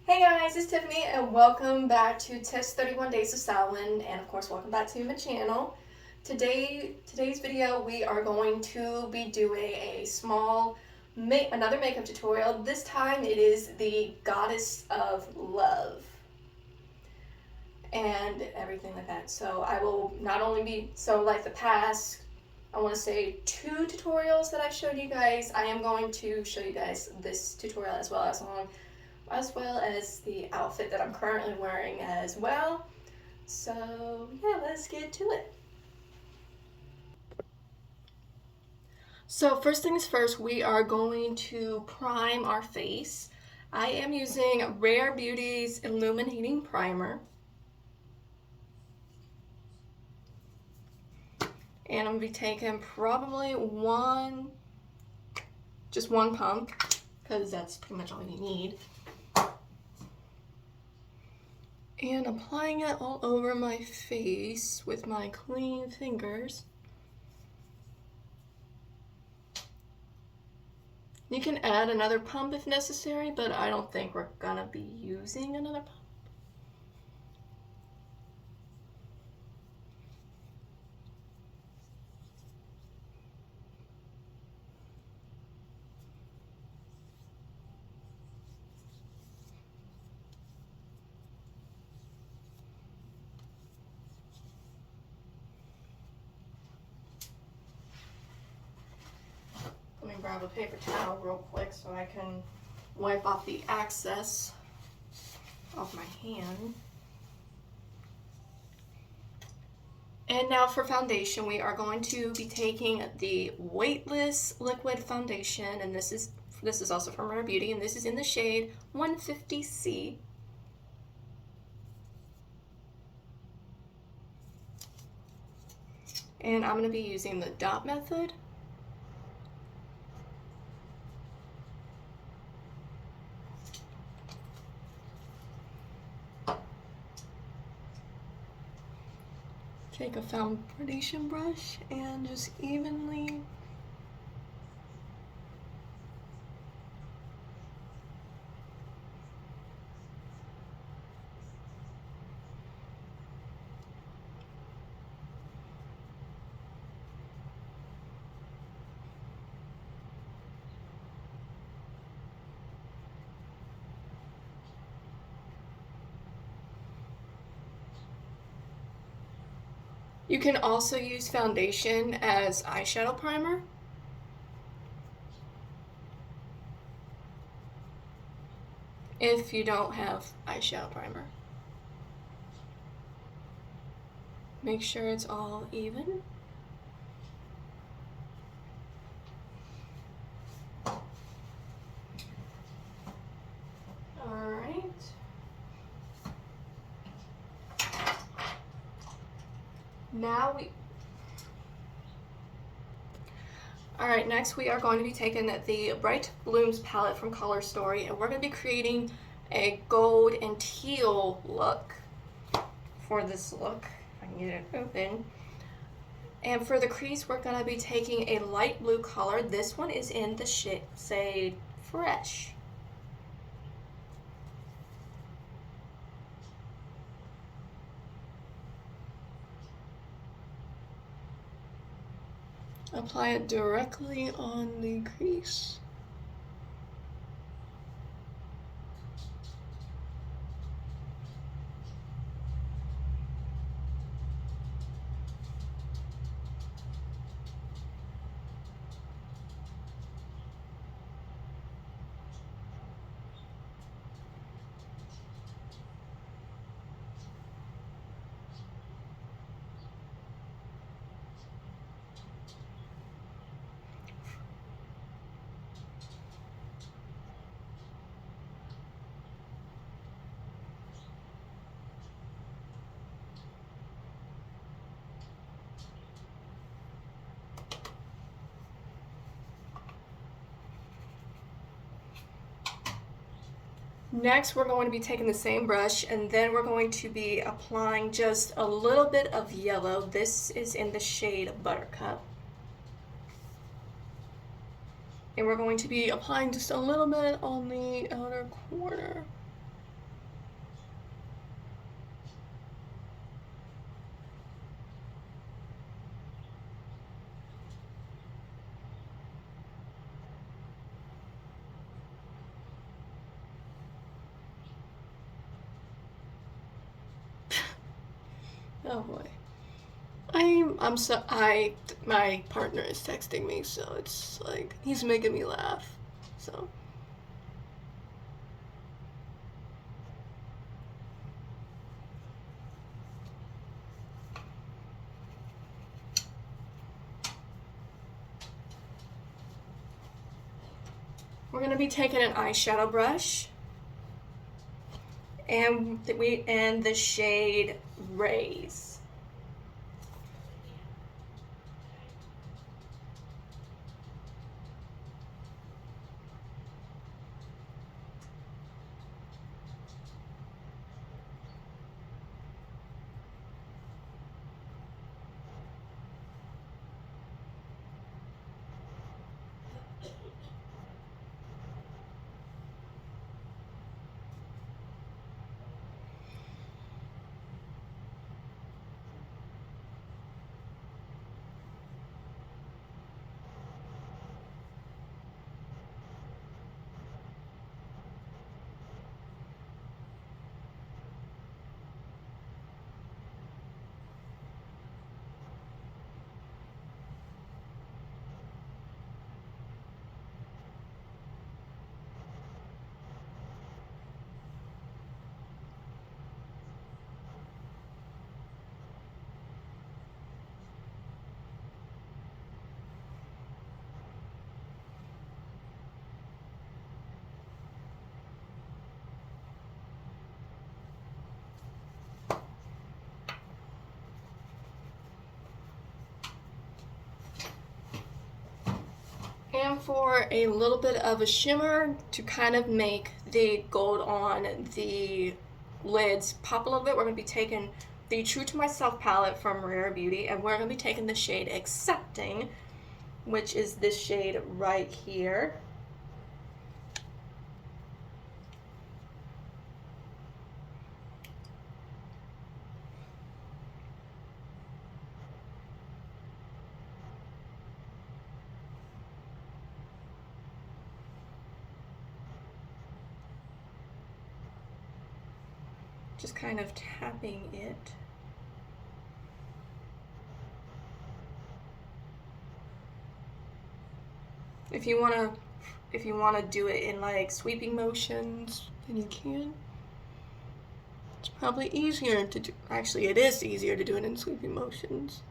Hey guys, it's Tiffany and welcome back to Tiff's 31 Days of Styling, and of course welcome back to my channel. Today's video we are going to be doing a another makeup tutorial. This time it is the Goddess of Love and everything like that. So I will not only be, like the past, I want to say 2 tutorials that I showed you guys, I am going to show you guys this tutorial as well as the outfit that I'm currently wearing as well. So yeah, let's get to it. So first things first, we are going to prime our face. I am using Rare Beauty's Illuminating Primer. And I'm going to be taking probably just one pump, because that's pretty much all you need. And applying it all over my face with my clean fingers. You can add another pump if necessary, but I don't think we're gonna be using another pump. Let me grab a paper towel real quick so I can wipe off the excess off my hand. And now for foundation, we are going to be taking the Weightless Liquid Foundation, and this is also from Rare Beauty, and this is in the shade 150C. And I'm going to be using the dot method. Take a foundation brush and just evenly You can also use foundation as eyeshadow primer. If you don't have eyeshadow primer. Make sure it's all even. Alright. Alright, next we are going to be taking the Bright Blooms palette from Color Story, and we're going to be creating a gold and teal look for this look. If I can get it open. And for the crease, we're going to be taking a light blue color. This one is in the shade Fresh. Apply it directly on the crease. Next, we're going to be taking the same brush, and then we're going to be applying just a little bit of yellow. This is in the shade Buttercup. And we're going to be applying just a little bit on the outer corner. Oh boy. My partner is texting me, so it's like, he's making me laugh, so. We're gonna be taking an eyeshadow brush, and the shade Rays. And for a little bit of a shimmer to kind of make the gold on the lids pop a little bit, we're going to be taking the True to Myself palette from Rare Beauty, and we're going to be taking the shade Accepting, which is this shade right here. Just kind of tapping it. If you wanna do it in like sweeping motions, then you can. It's probably easier to do. Actually, it is easier to do it in sweeping motions.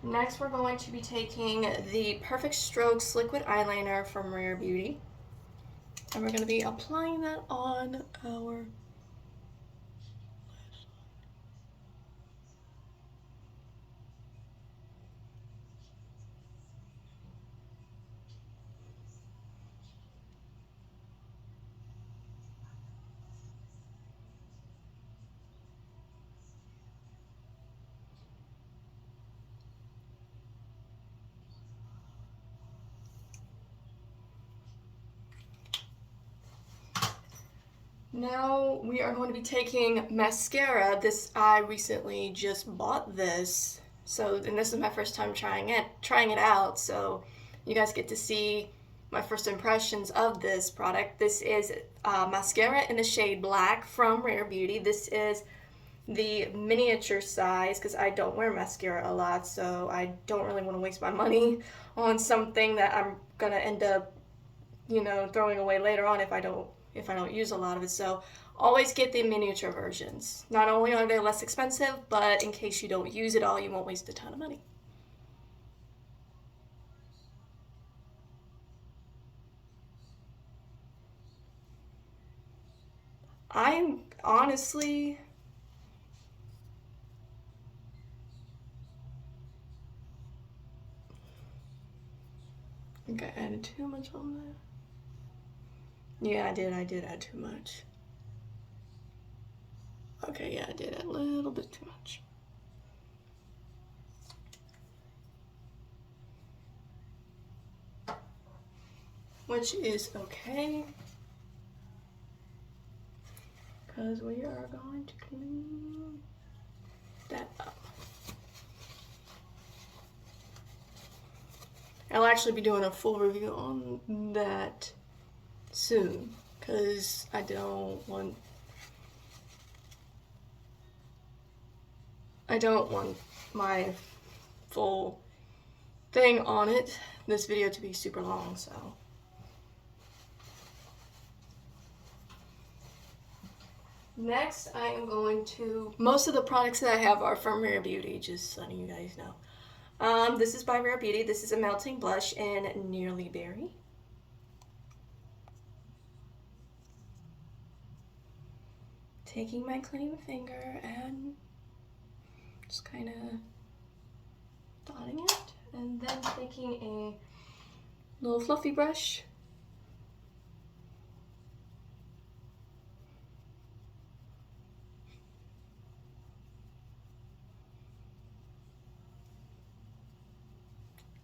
Next, we're going to be taking the Perfect Strokes liquid eyeliner from Rare Beauty, and we're going to be applying that on our Now we are going to be taking mascara. I recently just bought this, and this is my first time trying it out. So you guys get to see my first impressions of this product. This is mascara in the shade Black from Rare Beauty. This is the miniature size because I don't wear mascara a lot, so I don't really want to waste my money on something that I'm gonna end up, throwing away later on if I don't use a lot of it. So always get the miniature versions. Not only are they less expensive, but in case you don't use it all, you won't waste a ton of money. I'm honestly, I think I added too much on there. Yeah, I did add too much. Okay, yeah, I did add a little bit too much. Which is okay, because we are going to clean that up. I'll actually be doing a full review on that soon, because I don't want my full thing on it, this video, to be super long, so. Next, I am going to, most of the products that I have are from Rare Beauty, just letting you guys know. This is by Rare Beauty. This is a melting blush in Nearly Berry. Taking my clean finger and just kind of dotting it, and then taking a little fluffy brush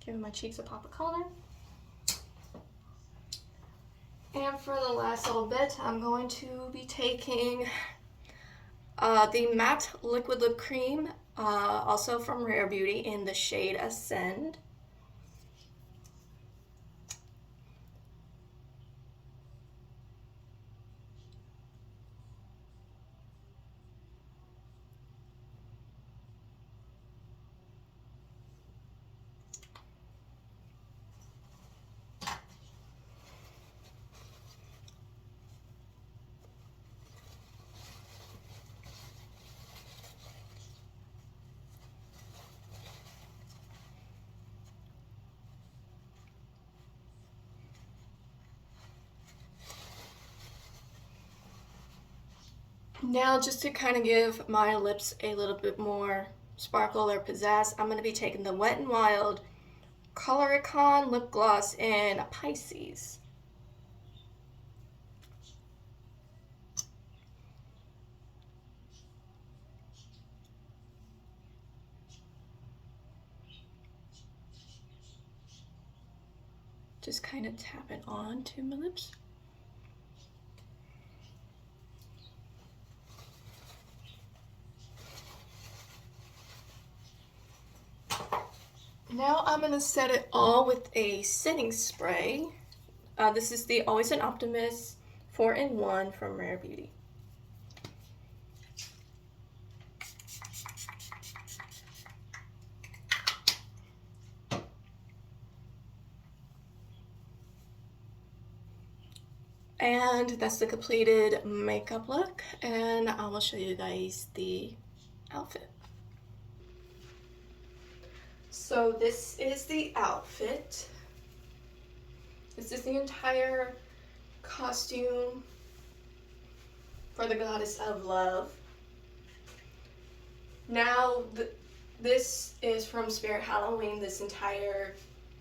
giving my cheeks a pop of color. And for the last little bit, I'm going to be taking the matte liquid lip cream, also from Rare Beauty, in the shade Ascend. Now, just to kind of give my lips a little bit more sparkle or pizzazz, I'm going to be taking the Wet n Wild Coloricon Lip Gloss in Pisces. Just kind of tap it onto my lips. Now I'm going to set it all with a setting spray. This is the Always an Optimist 4-in-1 from Rare Beauty. And that's the completed makeup look, and I will show you guys the outfit. So this is the outfit. This is the entire costume for the Goddess of Love. Now, this is from Spirit Halloween. This entire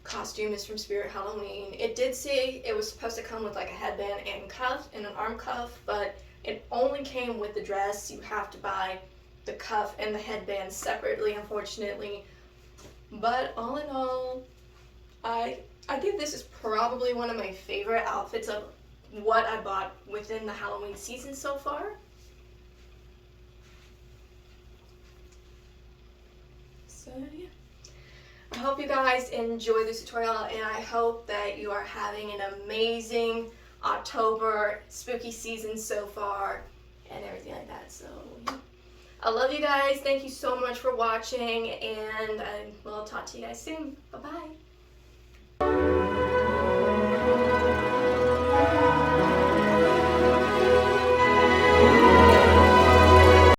costume is from Spirit Halloween. It did say it was supposed to come with like a headband and cuff and an arm cuff, but it only came with the dress. You have to buy the cuff and the headband separately, unfortunately. But all in all, I think this is probably one of my favorite outfits of what I bought within the Halloween season so far. So yeah, I hope you guys enjoy this tutorial, and I hope that you are having an amazing October spooky season so far and everything like that. So yeah. I love you guys. Thank you so much for watching, and I will talk to you guys soon. Bye-bye.